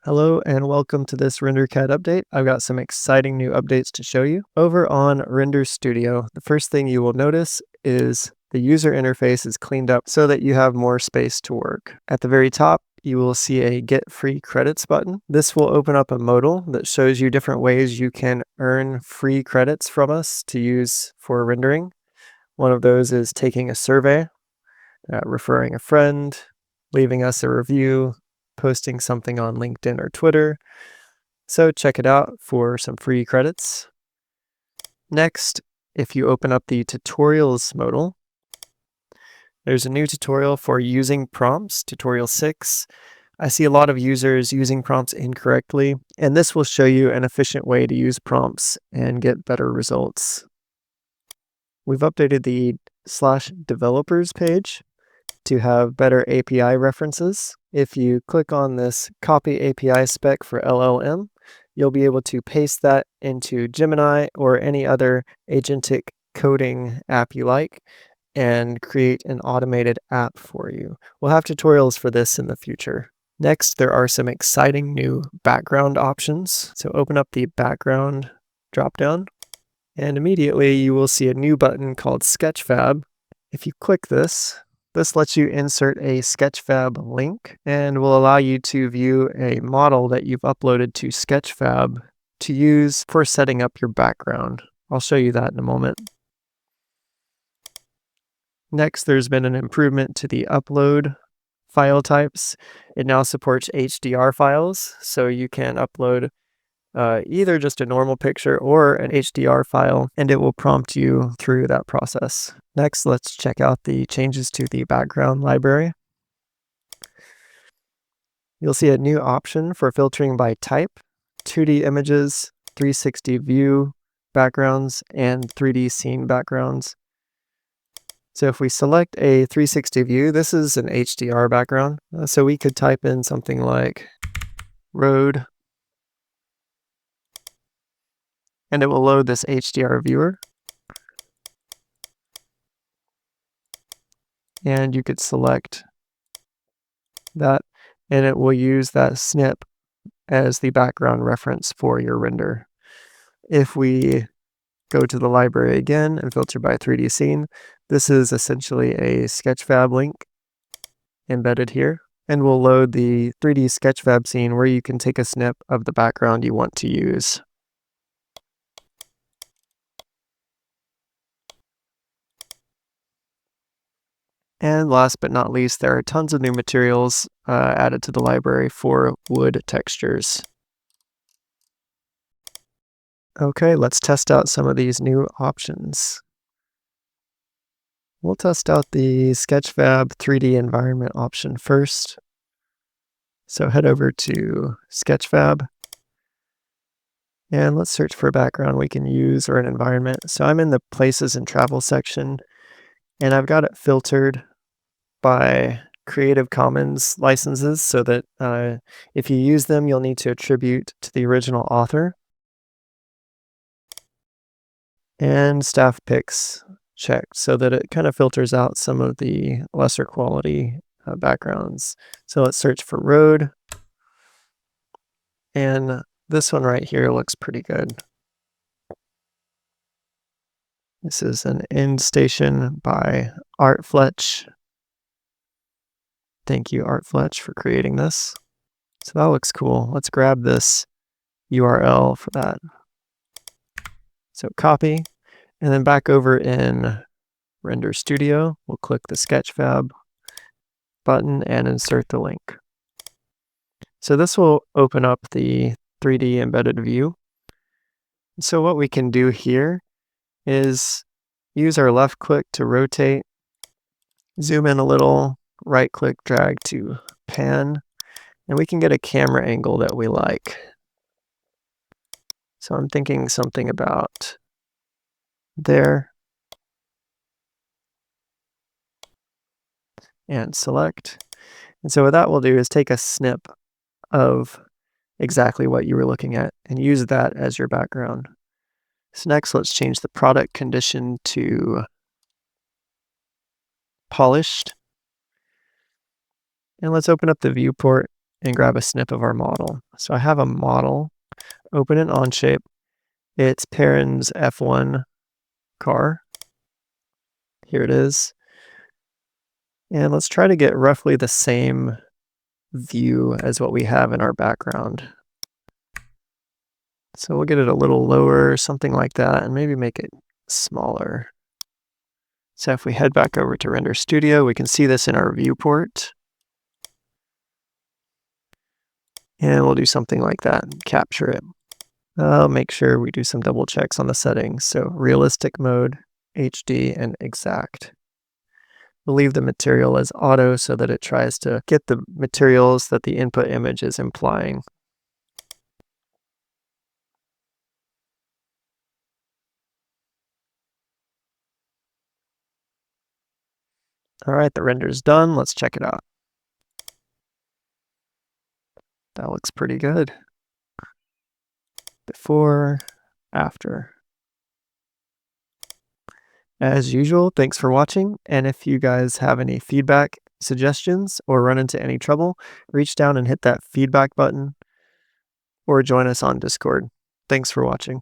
Hello and welcome to this RenderCAD update. I've got some exciting new updates to show you. Over on Render Studio, the first thing you will notice is the user interface is cleaned up so that you have more space to work. At the very top, you will see a Get Free Credits button. This will open up a modal that shows you different ways you can earn free credits from us to use for rendering. One of those is taking a survey, referring a friend, leaving us a review, posting something on LinkedIn or Twitter. So check it out for some free credits. Next, if you open up the tutorials modal, there's a new tutorial for using prompts, tutorial 6. I see a lot of users using prompts incorrectly, and this will show you an efficient way to use prompts and get better results. We've updated the /developers page to have better API references. If you click on this copy API spec for LLM, you'll be able to paste that into Gemini or any other agentic coding app you like and create an automated app for you. We'll have tutorials for this in the future. Next, there are some exciting new background options. So open up the background dropdown, and immediately you will see a new button called Sketchfab. If you click this lets you insert a Sketchfab link and will allow you to view a model that you've uploaded to Sketchfab to use for setting up your background. I'll show you that in a moment. Next, there's been an improvement to the upload file types. It now supports HDR files, so you can upload either just a normal picture or an HDR file, and it will prompt you through that process. Next, let's check out the changes to the background library. You'll see a new option for filtering by type, 2D images, 360 view backgrounds, and 3D scene backgrounds. So if we select a 360 view, this is an HDR background. So we could type in something like road, and it will load this HDR viewer. And you could select that, and it will use that snip as the background reference for your render. If we go to the library again and filter by 3D scene, this is essentially a Sketchfab link embedded here, and we'll load the 3D Sketchfab scene where you can take a snip of the background you want to use. And last but not least, there are tons of new materials added to the library for wood textures. Okay, let's test out some of these new options. We'll test out the Sketchfab 3D environment option first. So head over to Sketchfab, and let's search for a background we can use or an environment. So I'm in the Places and Travel section, and I've got it filtered by Creative Commons licenses so that if you use them, you'll need to attribute to the original author. And staff picks checked so that it kind of filters out some of the lesser quality backgrounds. So let's search for road, and this one right here looks pretty good. This is an end station by Art Fletch. Thank you, Art Fletch, for creating this. So that looks cool. Let's grab this URL for that. So copy, and then back over in Render Studio, we'll click the Sketchfab button and insert the link. So this will open up the 3D embedded view. So what we can do here is use our left click to rotate, zoom in a little, right click, drag to pan, and we can get a camera angle that we like. So I'm thinking something about there, and select. And so what that will do is take a snip of exactly what you were looking at and use that as your background. So next, let's change the product condition to polished. And let's open up the viewport and grab a snip of our model. So I have a model, open an Onshape. It's Perrin's F1 car. Here it is. And let's try to get roughly the same view as what we have in our background. So we'll get it a little lower, something like that, and maybe make it smaller. So if we head back over to Render Studio, we can see this in our viewport. And we'll do something like that and capture it. I'll make sure we do some double checks on the settings. So realistic mode, HD, and exact. We'll leave the material as auto so that it tries to get the materials that the input image is implying. All right, the render's done. Let's check it out. That looks pretty good. Before, after. As usual, thanks for watching, and if you guys have any feedback, suggestions, or run into any trouble, reach down and hit that feedback button, or join us on Discord. Thanks for watching.